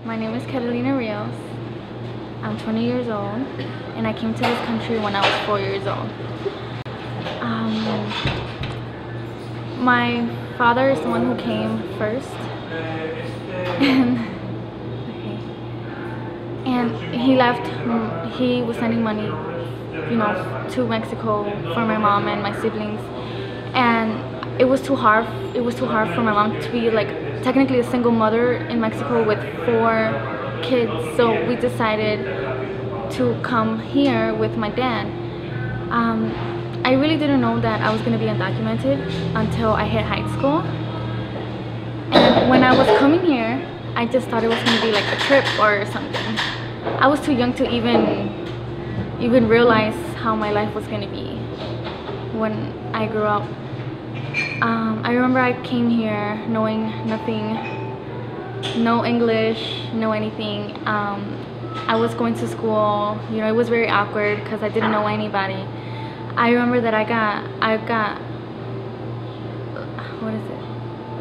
My name is Catalina Rios. I'm 20 years old, and I came to this country when I was 4 years old. My father is the one who came first, and he left. He was sending money, to Mexico for my mom and my siblings, and it was too hard. It was too hard for my mom to be like technically a single mother in Mexico with 4 kids. So we decided to come here with my dad. I really didn't know that I was going to be undocumented until I hit high school. And when I was coming here, I just thought it was going to be like a trip or something. I was too young to even realize how my life was going to be when I grew up. I remember I came here knowing nothing, no English, no anything. I was going to school, it was very awkward because I didn't know anybody. I remember that I got what is it,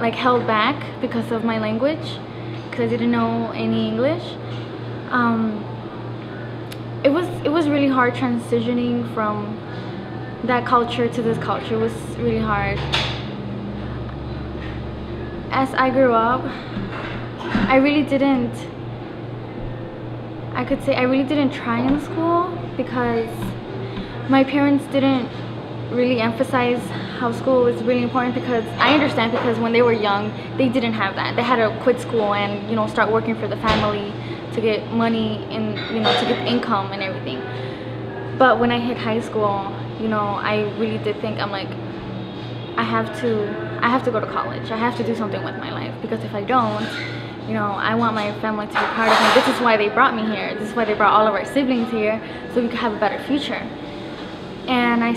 like held back because of my language, because I didn't know any English. It was really hard transitioning from that culture to this culture. It was really hard. As I grew up, I really didn't try in school because my parents didn't really emphasize how school was really important, because I understand, because when they were young they didn't have that. They had to quit school and start working for the family to get money and to get income and everything. But when I hit high school, I really did think, I'm like, I have to go to college. I have to do something with my life, because if I don't, I want my family to be proud of me. This is why they brought me here. This is why they brought all of our siblings here, so we could have a better future. And I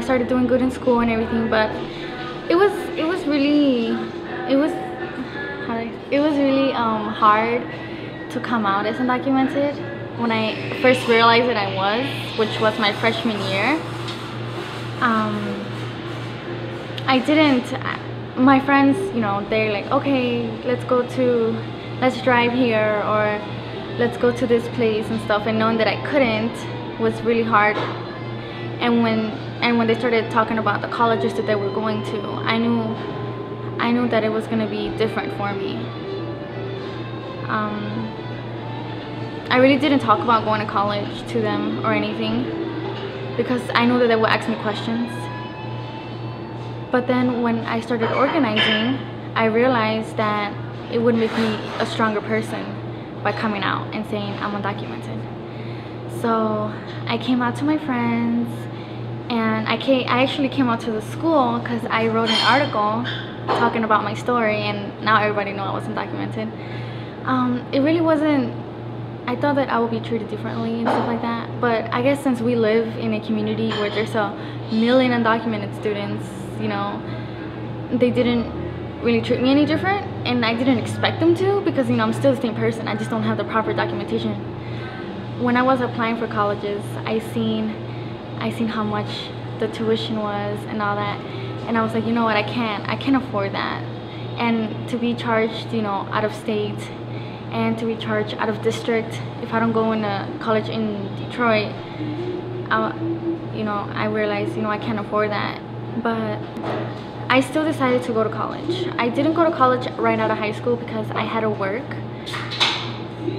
started doing good in school and everything, but it was really hard to come out as undocumented when I first realized that I was, which was my freshman year. My friends, they're like, okay, let's drive here, or let's go to this place and stuff, and knowing that I couldn't was really hard. And when they started talking about the colleges that they were going to, I knew that it was going to be different for me. I really didn't talk about going to college to them or anything, because I knew that they would ask me questions. But then when I started organizing, I realized that it would make me a stronger person by coming out and saying I'm undocumented. So I came out to my friends, and I actually came out to the school because I wrote an article talking about my story, and now everybody knew I was undocumented. It really wasn't, I thought that I would be treated differently and stuff like that, but I guess since we live in a community where there's a million undocumented students, they didn't really treat me any different, and I didn't expect them to, because I'm still the same person. I just don't have the proper documentation. When I was applying for colleges, I seen how much the tuition was and all that, and I was like, you know what, I can't afford that. And to be charged out of state, and to be charged out of district if I don't go into college in Detroit, I realized I can't afford that. But I still decided to go to college. I didn't go to college right out of high school because I had to work,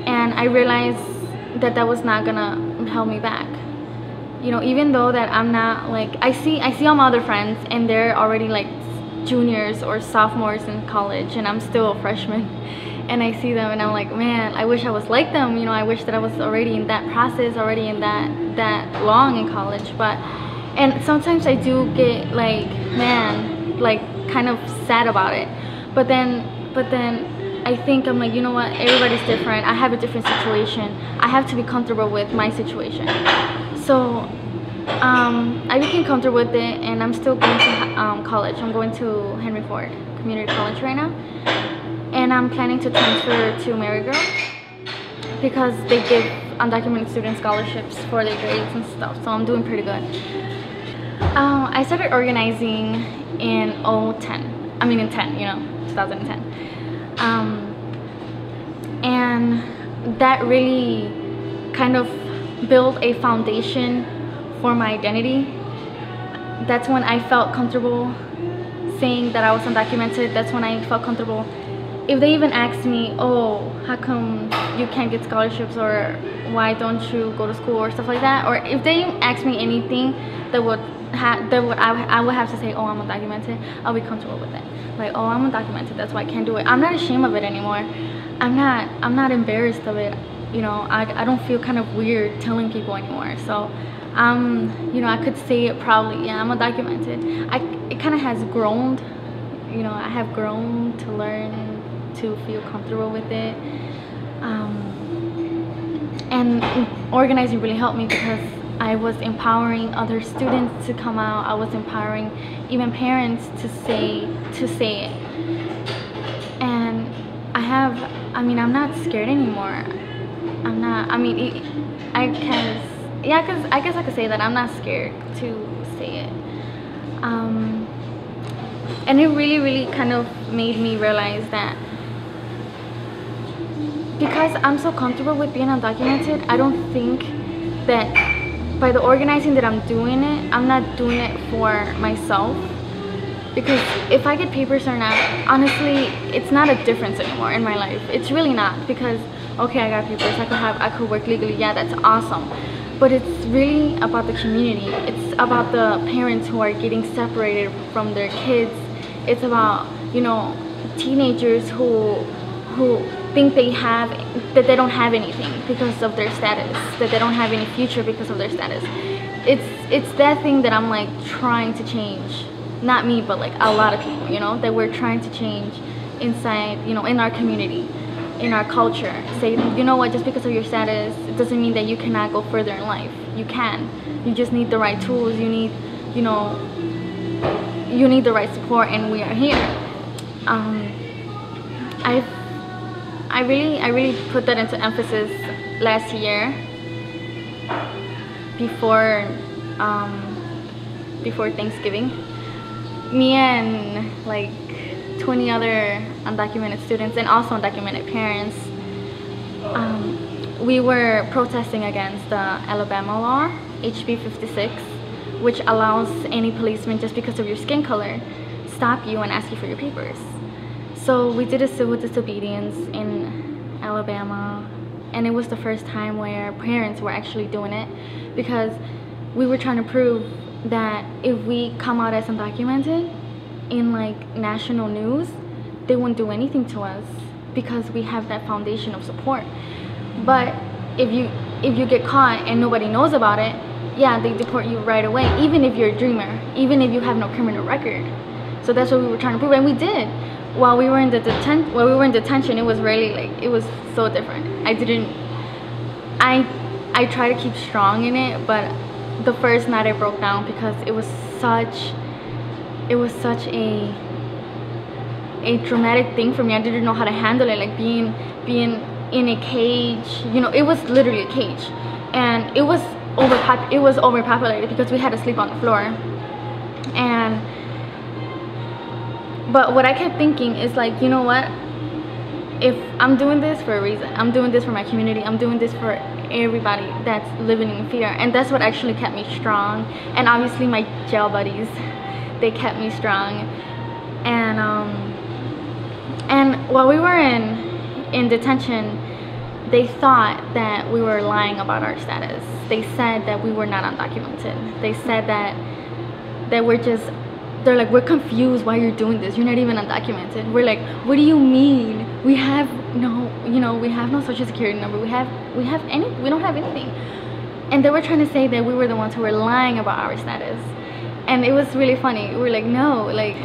and I realized that was not gonna help me back. Even though that I'm not like, I see all my other friends and they're already like juniors or sophomores in college, and I'm still a freshman, and I see them and I'm like, man, I wish I was like them. I wish that I was already in that process, already in that long in college. And sometimes I do get like, man, like kind of sad about it, but then I think, I'm like, you know what, everybody's different. I have a different situation. I have to be comfortable with my situation. So I became comfortable with it, and I'm still going to college. I'm going to Henry Ford Community College right now, and I'm planning to transfer to Marygrove because they give undocumented students scholarships for their grades and stuff. So I'm doing pretty good. I started organizing in 2010, and that really kind of built a foundation for my identity. That's when I felt comfortable saying that I was undocumented. That's when I felt comfortable. If they even asked me, oh, how come you can't get scholarships, or why don't you go to school, or stuff like that, or if they asked me anything that would I would have to say, oh, I'm undocumented, I'll be comfortable with it. Like, oh, I'm undocumented, that's why I can't do it. I'm not ashamed of it anymore. I'm not embarrassed of it. You know, I don't feel kind of weird telling people anymore. So you know, I could say it proudly. Yeah, I'm undocumented. It kind of has grown. You know, I have grown to learn to feel comfortable with it. And organizing really helped me, because I was empowering other students to come out. I was empowering even parents to say it. And I'm not scared anymore. I'm not, I guess I could say that I'm not scared to say it. And it really kind of made me realize that because I'm so comfortable with being undocumented, I don't think that by the organizing that I'm doing it, I'm not doing it for myself. Because if I get papers or not, honestly, it's not a difference anymore in my life. It's really not, because okay, I got papers, I could work legally, yeah, that's awesome. But it's really about the community. It's about the parents who are getting separated from their kids. It's about, you know, teenagers who think that they don't have anything because of their status, that they don't have any future because of their status. It's that thing that I'm like trying to change. Not me, but like a lot of people, you know, that we're trying to change inside, you know, in our community, in our culture. Say, you know what, just because of your status, it doesn't mean that you cannot go further in life. You can. You just need the right tools. You need, you know, you need the right support, and we are here. I really put that into emphasis last year before Thanksgiving. Me and like 20 other undocumented students and also undocumented parents, we were protesting against the Alabama law, HB 56, which allows any policeman, just because of your skin color, stop you and ask you for your papers. So we did a civil disobedience in Alabama, and it was the first time where parents were actually doing it, because we were trying to prove that if we come out as undocumented in like national news, they won't do anything to us because we have that foundation of support. But if you get caught and nobody knows about it, yeah, they deport you right away, even if you're a dreamer, even if you have no criminal record. So that's what we were trying to prove, and we did. While we were in detention, it was really like, it was so different. I try to keep strong in it, but the first night I broke down, because it was such a traumatic thing for me. I didn't know how to handle it, like being in a cage, you know. It was literally a cage, and it was overpopulated because we had to sleep on the floor. But what I kept thinking is like, you know what, if I'm doing this for a reason, I'm doing this for my community, I'm doing this for everybody that's living in fear. And that's what actually kept me strong. And obviously my jail buddies, they kept me strong. And while we were in detention, they thought that we were lying about our status. They said that we were not undocumented. They said that we're just, they're like, we're confused why you're doing this, you're not even undocumented. We're like, what do you mean? We have no, you know, we have no social security number, we don't have anything. And they were trying to say that we were the ones who were lying about our status. And it was really funny. We're like, no, like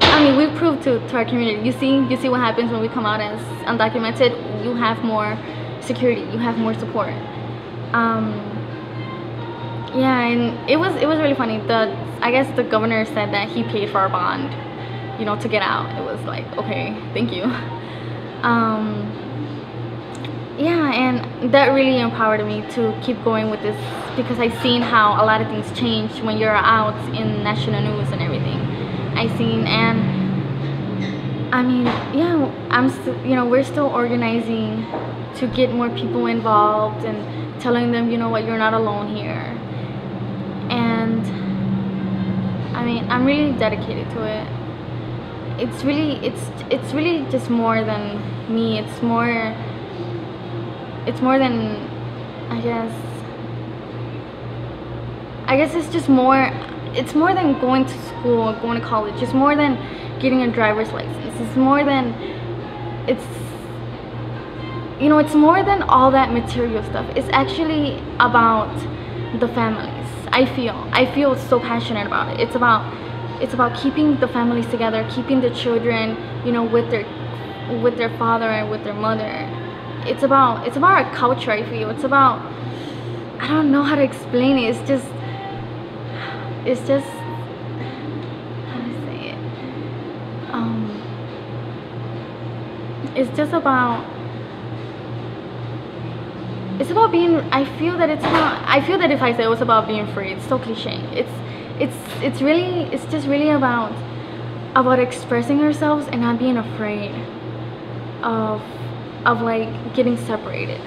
I mean, we proved to our community, you see what happens when we come out as undocumented. You have more security, you have more support. Yeah, and it was really funny. I guess the governor said that he paid for our bond, you know, to get out. It was like, okay, thank you. Yeah, and that really empowered me to keep going with this, because I've seen how a lot of things change when you're out in national news and everything. And I mean, yeah, we're still organizing to get more people involved and telling them, you know what, you're not alone here. And I mean, I'm really dedicated to it. It's really just more than me. It's more than, I guess it's just more, it's more than going to school or going to college. It's more than getting a driver's license. It's more than, it's more than all that material stuff. It's actually about the families. I feel so passionate about it. It's about keeping the families together, keeping the children, with their father and with their mother. It's about our culture. I feel it's about, I don't know how to explain it. It's just how to say it. It's just about, it's about being, I feel that if I say it was about being free, it's so cliche. It's just really about expressing ourselves and not being afraid of like getting separated,